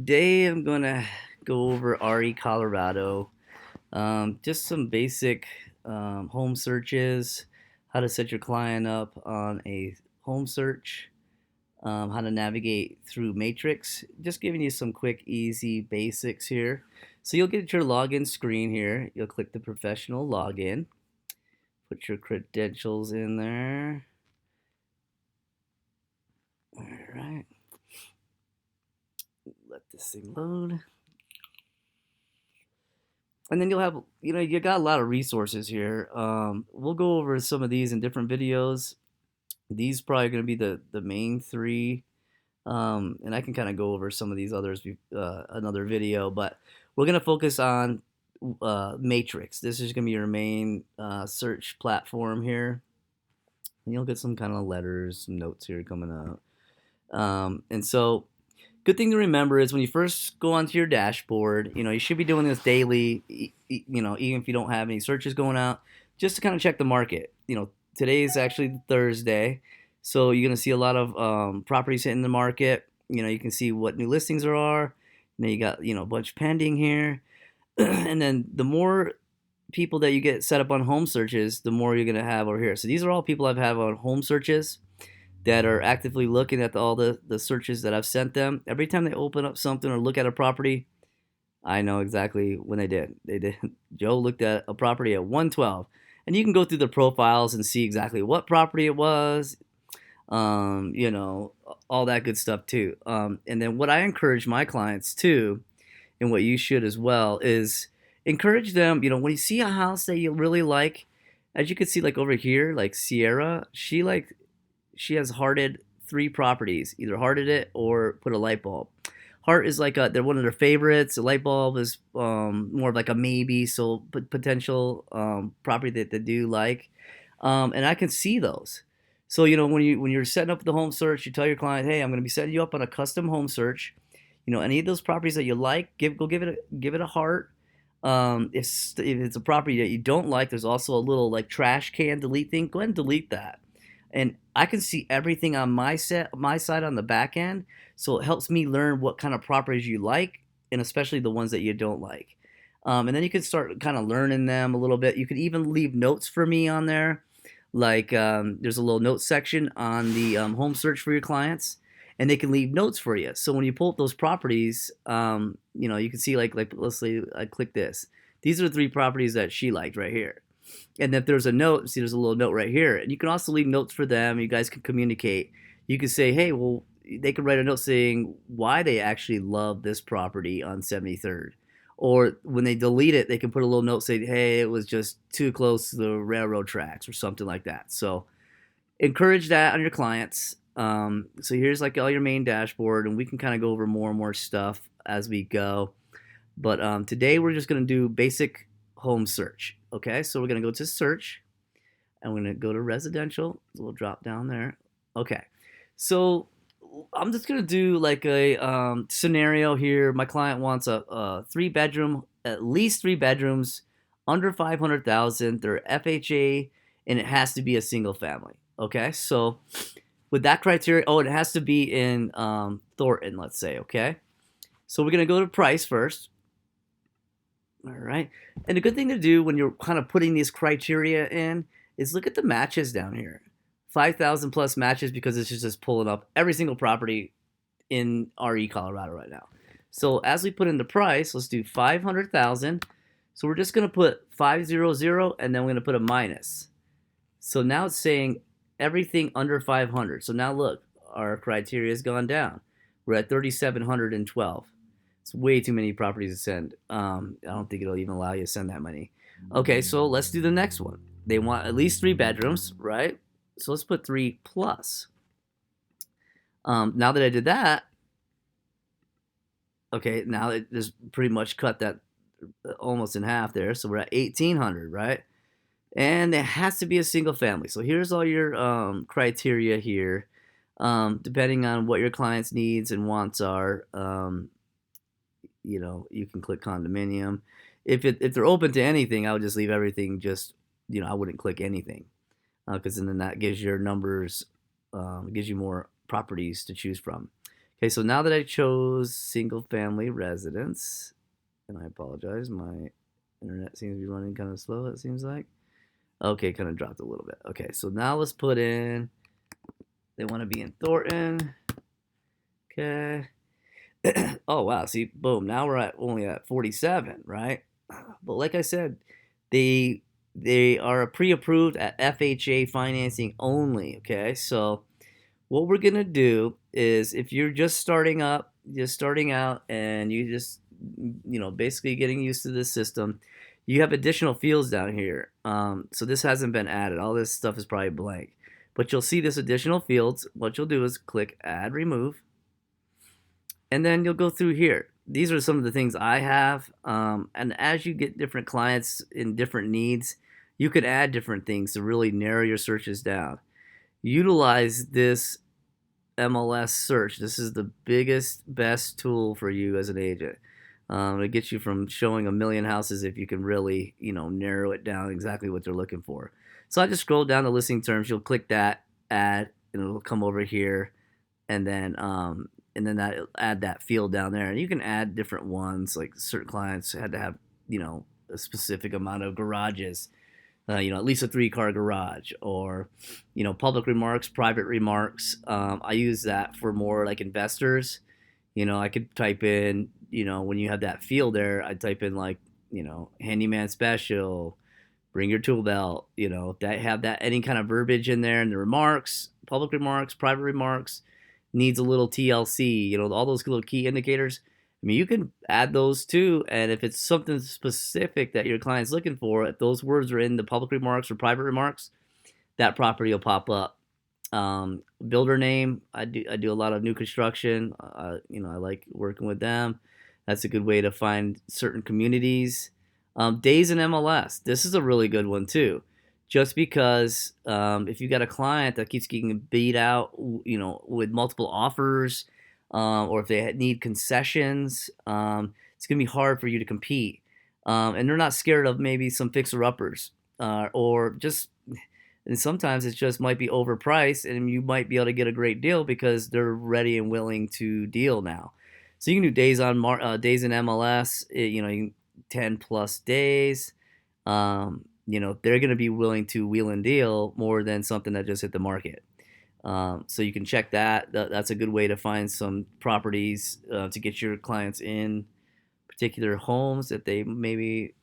Today I'm gonna go over RE Colorado. Just some basic home searches, how to set your client up on a home search, how to navigate through Matrix. Just giving you some quick, easy basics here. So you'll get your login screen here. You'll click the professional login, put your credentials in there. All right, let this thing load. And then you'll have, you got a lot of resources here. We'll go over some of these in different videos. These probably going to be the main three, and I can kind of go over some of these others another video. But we're going to focus on Matrix. This is going to be your main search platform here, and you'll get some kind of letters, some notes here coming up. And so good thing to remember is when you first go onto your dashboard, you should be doing this daily, even if you don't have any searches going out, just to kind of check the market. Today is actually Thursday, so you're going to see a lot of properties hitting the market. You can see what new listings there are. And then you got, a bunch pending here. And then the more people that you get set up on home searches, the more you're going to have over here. So these are all people I've had on home searches that are actively looking at all the searches that I've sent them. Every time they open up something or look at a property, I know exactly when they did. They did. Joe looked at a property at 112, and you can go through the profiles and see exactly what property it was, all that good stuff too. And then what I encourage my clients too, and what you should as well, is encourage them. When you see a house that you really like, as you can see, like over here, like Sierra, she has hearted 3 properties, either hearted it or put a light bulb. Heart is like they're one of their favorites. The light bulb is more of like a maybe, so potential property that they do like, and I can see those. So when you're setting up the home search, you tell your client, hey, I'm going to be setting you up on a custom home search. Any of those properties that you like, give it a heart. If it's a property that you don't like, there's also a little like trash can delete thing. Go ahead and delete that, and I can see everything on my side on the back end, so it helps me learn what kind of properties you like, and especially the ones that you don't like. And then you can start kind of learning them a little bit. You could even leave notes for me on there, like there's a little notes section on the home search for your clients, and they can leave notes for you. So when you pull up those properties, you can see like let's say I click this. These are the 3 properties that she liked right here. And if there's a note, see there's a little note right here. And you can also leave notes for them. You guys can communicate. You can say, hey, well, they could write a note saying why they actually love this property on 73rd. Or when they delete it, they can put a little note saying, hey, it was just too close to the railroad tracks or something like that. So encourage that on your clients. So here's like all your main dashboard, and we can kind of go over more and more stuff as we go. But today we're just going to do basic home search. Okay, so we're going to go to search, and we're going to go to residential. There's a little drop down there. Okay, so I'm just going to do like a scenario here. My client wants a 3-bedroom, at least 3 bedrooms, under 500,000. They're FHA, and it has to be a single family. Okay, so with that criteria, it has to be in Thornton, let's say. Okay, so we're going to go to price first. All right. And a good thing to do when you're kind of putting these criteria in is look at the matches down here. 5,000 plus matches, because it's just pulling up every single property in RE Colorado right now. So as we put in the price, let's do 500,000. So we're just going to put 500, and then we're going to put a minus. So now it's saying everything under 500. So now look, our criteria has gone down. We're at 3,712. It's way too many properties to send. I don't think it'll even allow you to send that many. Okay, so let's do the next one. They want at least 3 bedrooms, right? So let's put 3 plus. Now that I did that, okay, now it just pretty much cut that almost in half there. So we're at 1,800, right? And it has to be a single family. So here's all your criteria here. Depending on what your client's needs and wants are, you can click condominium. If they're open to anything, I would just leave everything. Just I wouldn't click anything, because then that gives your numbers, gives you more properties to choose from. Okay, so now that I chose single family residence, and I apologize, my internet seems to be running kind of slow, it seems like. Okay, kind of dropped a little bit. Okay, so now let's put in, they want to be in Thornton. Okay. Oh, wow. See, boom. Now we're at only at 47, right? But like I said, they they are pre-approved at FHA financing only, okay? So what we're gonna do is if you're just starting out, and you just basically getting used to this system, you have additional fields down here. So this hasn't been added. All this stuff is probably blank, but you'll see this additional fields. What you'll do is click Add Remove, and then you'll go through here. These are some of the things I have, and as you get different clients in different needs, you could add different things to really narrow your searches down. Utilize this MLS Search. This is the biggest, best tool for you as an agent. It gets you from showing a million houses if you can really, narrow it down exactly what they're looking for. So I just scroll down to listing terms. You'll click that, add, and it'll come over here, and then that add that field down there. And you can add different ones. Like certain clients had to have, a specific amount of garages, at least a 3-car garage, or public remarks, private remarks. I use that for more like investors. I could type in, when you have that field there, I type in like, handyman special, bring your tool belt, that have that any kind of verbiage in there, and the remarks, public remarks, private remarks, needs a little TLC, all those little key indicators. I mean, you can add those too, and if it's something specific that your client's looking for, if those words are in the public remarks or private remarks, that property will pop up. Builder name, I do a lot of new construction. I like working with them. That's a good way to find certain communities. Days in MLS, this is a really good one too. Just because if you got a client that keeps getting beat out, with multiple offers, or if they need concessions, it's gonna be hard for you to compete. And they're not scared of maybe some fixer-uppers, or just, and sometimes it just might be overpriced, and you might be able to get a great deal because they're ready and willing to deal now. So you can do days in MLS. You can 10 plus days. They're going to be willing to wheel and deal more than something that just hit the market. So you can check that. That's a good way to find some properties to get your clients in particular homes that they maybe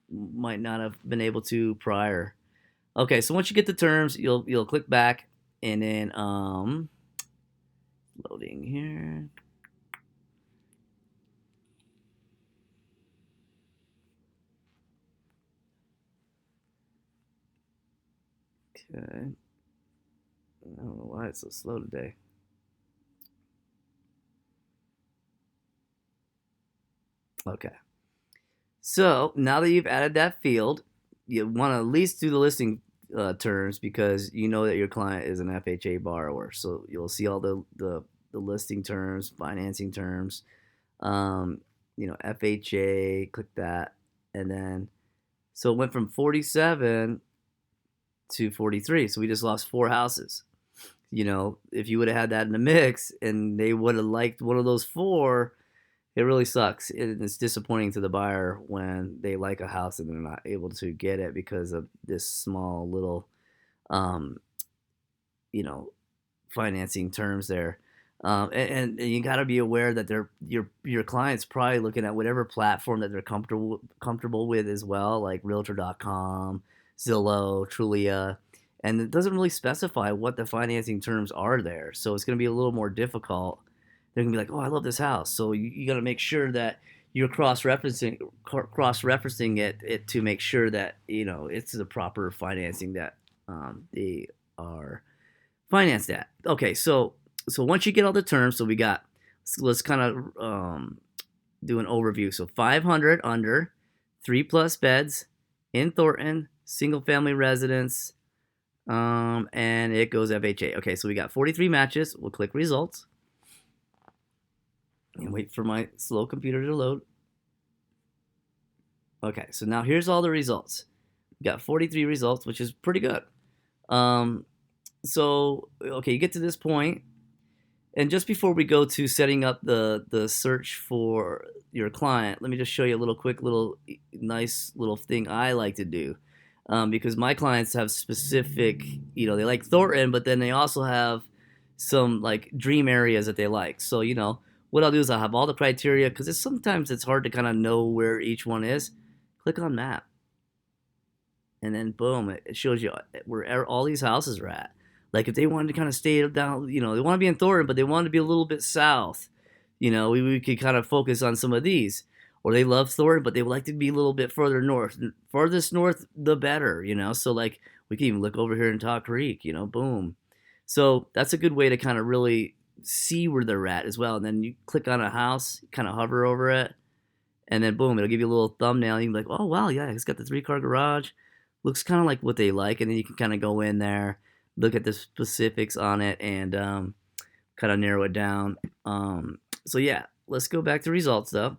might not have been able to prior. Okay, so once you get the terms, you'll click back, and then loading here. Okay. I don't know why it's so slow today. Okay. So now that you've added that field, you want to at least do the listing terms, because you know that your client is an FHA borrower. So you'll see all the listing terms, financing terms, FHA, click that. And then, so it went from 47 to 43. So we just lost 4 houses. If you would have had that in the mix and they would have liked one of those 4, it really sucks. It's disappointing to the buyer when they like a house and they're not able to get it because of this small little, um, you know, financing terms there. And you got to be aware that your client's probably looking at whatever platform that they're comfortable with as well, like Realtor.com, Zillow, Trulia, and it doesn't really specify what the financing terms are there. So it's going to be a little more difficult. They're gonna be like, "Oh, I love this house," so you got to make sure that you're cross referencing it to make sure that it's the proper financing that they are financed at. Okay, so once you get all the terms, so we got, so let's kind of do an overview. So 500 under, 3+ beds in Thornton, single family residence, and it goes FHA. Okay, so we got 43 matches. We'll click results and wait for my slow computer to load. Okay, so now here's all the results. We got 43 results, which is pretty good. So okay, you get to this point, And just before we go to setting up the search for your client, let me just show you a little quick little nice little thing I like to do. Because my clients have specific, they like Thornton, but then they also have some like dream areas that they like. So, what I'll do is I'll have all the criteria because sometimes it's hard to kind of know where each one is. Click on map, and then boom, it shows you where all these houses are at. Like if they wanted to kind of stay down, they want to be in Thornton, but they want to be a little bit south. We could kind of focus on some of these. Or they love Thornton, but they would like to be a little bit further north. Farthest north, the better. So like we can even look over here in Taw Creek, boom. So that's a good way to kind of really see where they're at as well. And then you click on a house, kind of hover over it, and then boom, it'll give you a little thumbnail. You can be like, oh wow, yeah, it's got the 3-car garage. Looks kind of like what they like, and then you can kind of go in there, look at the specifics on it, and kind of narrow it down. So yeah, let's go back to results though.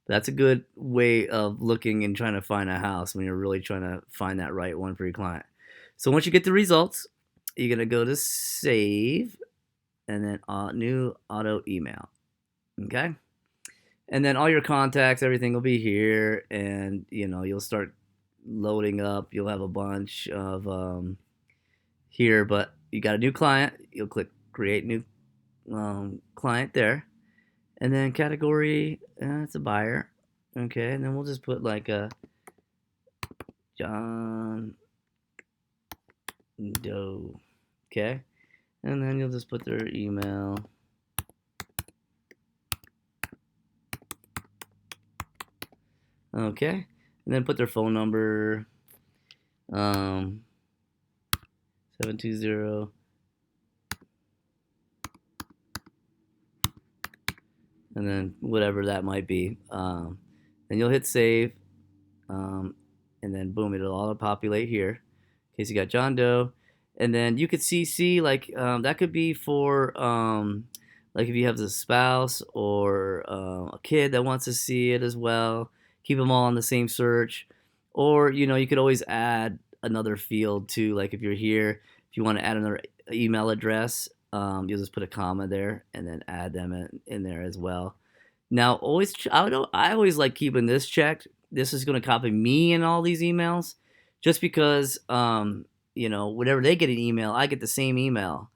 That's a good way of looking and trying to find a house when you're really trying to find that right one for your client. So once you get the results, you're gonna go to save, and then new auto email. Okay. And then all your contacts, everything will be here, and you'll start loading up. You'll have a bunch of here, but you got a new client. You'll click create new client there, and then category, it's a buyer. Okay, and then we'll just put like a John Doe. Okay, and then you'll just put their email. Okay, and then put their phone number, 720, and then whatever that might be. Then you'll hit save, and then boom, it'll auto populate here. In case you got John Doe, and then you could see like that could be for like if you have a spouse or a kid that wants to see it as well. Keep them all on the same search, or you could always add another field too. Like if you're here, if you want to add another email address, you'll just put a comma there and then add them in there as well. Now, I always like keeping this checked. This is going to copy me in all these emails, just because whenever they get an email, I get the same email.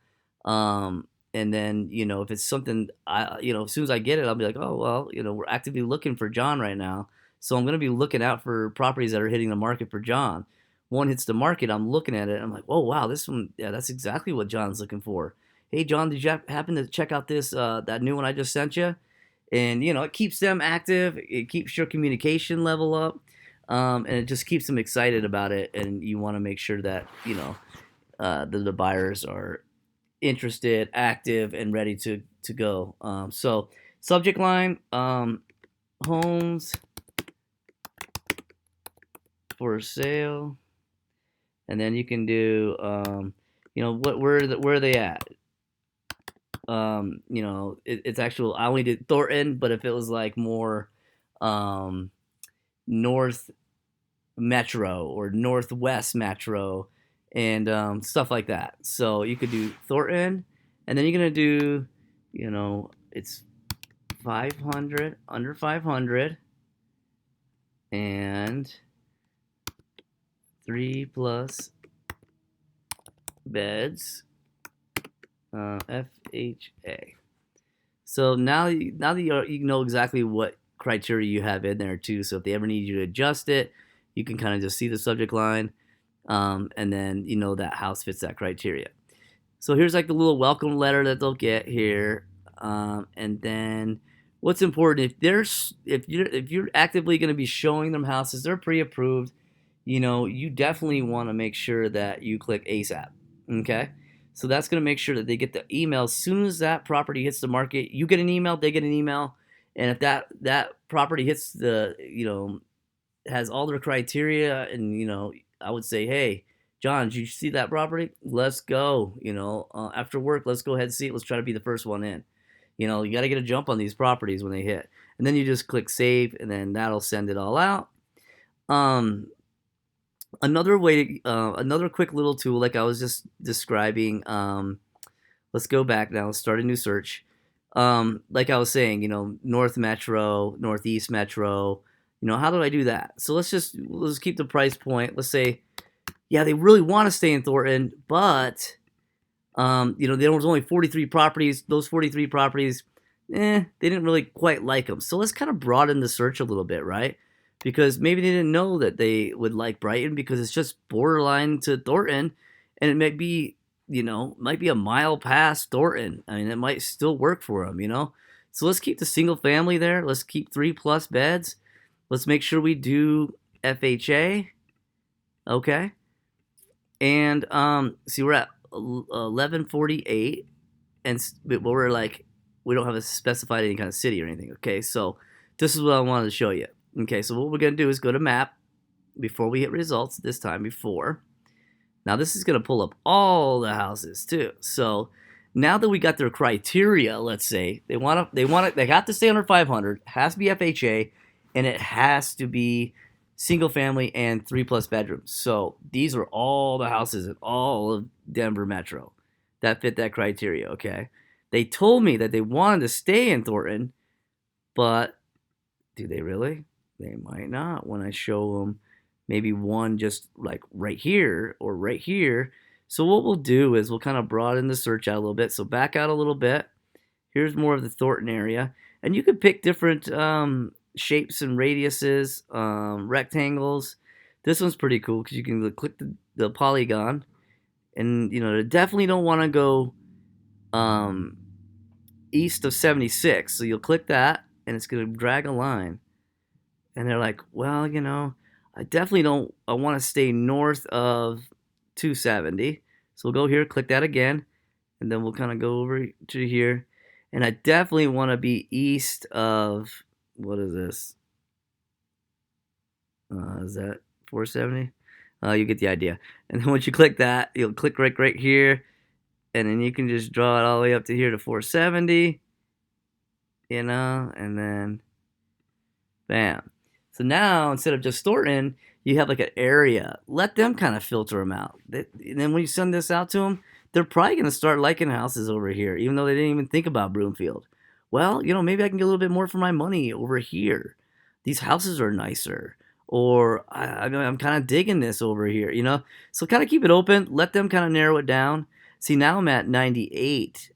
And then if it's something as soon as I get it, I'll be like, oh well, we're actively looking for John right now, so I'm going to be looking out for properties that are hitting the market for John. One hits the market, I'm looking at it, I'm like, oh wow, this one, yeah, that's exactly what John's looking for. Hey John, did you happen to check out this that new one I just sent you? And it keeps them active, it keeps your communication level up, and it just keeps them excited about it. And you want to make sure that the buyers are interested, active, and ready to go. So subject line, homes for sale, and then you can do where are they at. It's actual. I only did Thornton, but if it was like more North Metro or Northwest Metro and stuff like that. So you could do Thornton, and then you're gonna do, it's 500, under 500, and 3+ beds, FHA. So now that you know exactly what criteria you have in there too. So if they ever need you to adjust it, you can kind of just see the subject line, and then that house fits that criteria. So here's like the little welcome letter that they'll get here, and then what's important, if you're actively going to be showing them houses, they're pre-approved. You definitely want to make sure that you click ASAP. Okay. So that's going to make sure that they get the email as soon as that property hits the market. You get an email, they get an email, and if that property hits has all their criteria, and I would say, hey, John, did you see that property? Let's go. After work, let's go ahead and see it. Let's try to be the first one in. You got to get a jump on these properties when they hit, and then you just click save, and then that'll send it all out. Another way, another quick little tool, like I was just describing, Let's go back now. Let's start a new search. Like I was saying, North Metro, Northeast Metro. How do I do that? So let's keep the price point. Let's say, yeah, they really want to stay in Thornton, but there was only 43 properties. Those 43 properties, they didn't really quite like them. So let's kind of broaden the search a little bit, right? Because maybe they didn't know that they would like Brighton because it's just borderline to Thornton, and it might be a mile past Thornton. I mean, it might still work for them. So let's keep the single family there. Let's keep 3+ beds. Let's make sure we do FHA. Okay. And see, we're at 1148, but we're like, we don't have a specified any kind of city or anything. Okay, so this is what I wanted to show you. Okay, so what we're gonna do is go to map before we hit results. This time before. Now this is gonna pull up all the houses too. So now that we got their criteria, let's say they have to stay under 500, has to be FHA, and it has to be single family and 3+ bedrooms. So these are all the houses in all of Denver Metro that fit that criteria. Okay, they told me that they wanted to stay in Thornton, but do they really? They might not when I show them maybe one just like right here or right here. So what we'll do is we'll kind of broaden the search out a little bit. So back out a little bit. Here's more of the Thornton area, and you could pick different shapes and radiuses, rectangles. This one's pretty cool because you can click the polygon, and they definitely don't want to go east of 76. So you'll click that, and it's going to drag a line. And they're like, well, I definitely don't. I want to stay north of 270. So we'll go here, click that again, and then we'll kind of go over to here. And I definitely want to be east of, what is this? Is that 470? You get the idea. And then once you click that, you'll click right here, and then you can just draw it all the way up to here to 470, and then bam. So now instead of just Thornton, you have like an area. Let them kind of filter them out. And then when you send this out to them, they're probably going to start liking houses over here, even though they didn't even think about Broomfield. Well, maybe I can get a little bit more for my money over here. These houses are nicer. Or I'm kind of digging this over here, So kind of keep it open. Let them kind of narrow it down. See, now I'm at 98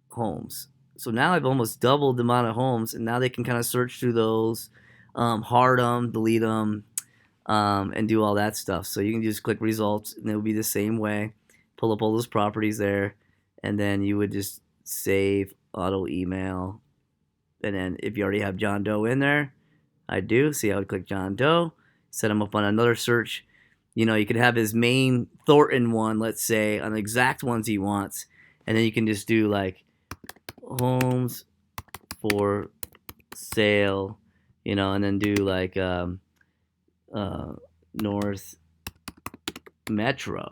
homes. So now I've almost doubled the amount of homes, and now they can kind of search through those, hard them, delete them, and do all that stuff. So you can just click results, and it will be the same way. Pull up all those properties there, and then you would just save, auto email, and then if you already have John Doe in there, I do. See, I would click John Doe, set him up on another search. You could have his main Thornton one, let's say, on the exact ones he wants, and then you can just do like homes for sale, and then do like North Metro.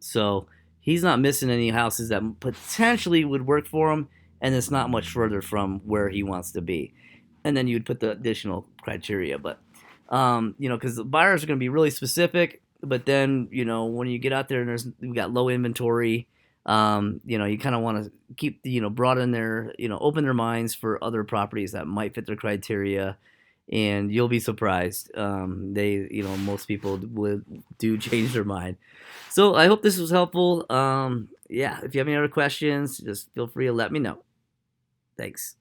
So he's not missing any houses that potentially would work for him, and it's not much further from where he wants to be. And then you'd put the additional criteria, but because the buyers are going to be really specific. But then when you get out there and we got low inventory, you kind of want to keep broaden their open their minds for other properties that might fit their criteria, and you'll be surprised. Most people do change their mind. So I hope this was helpful. Yeah, if you have any other questions, just feel free to let me know. Thanks.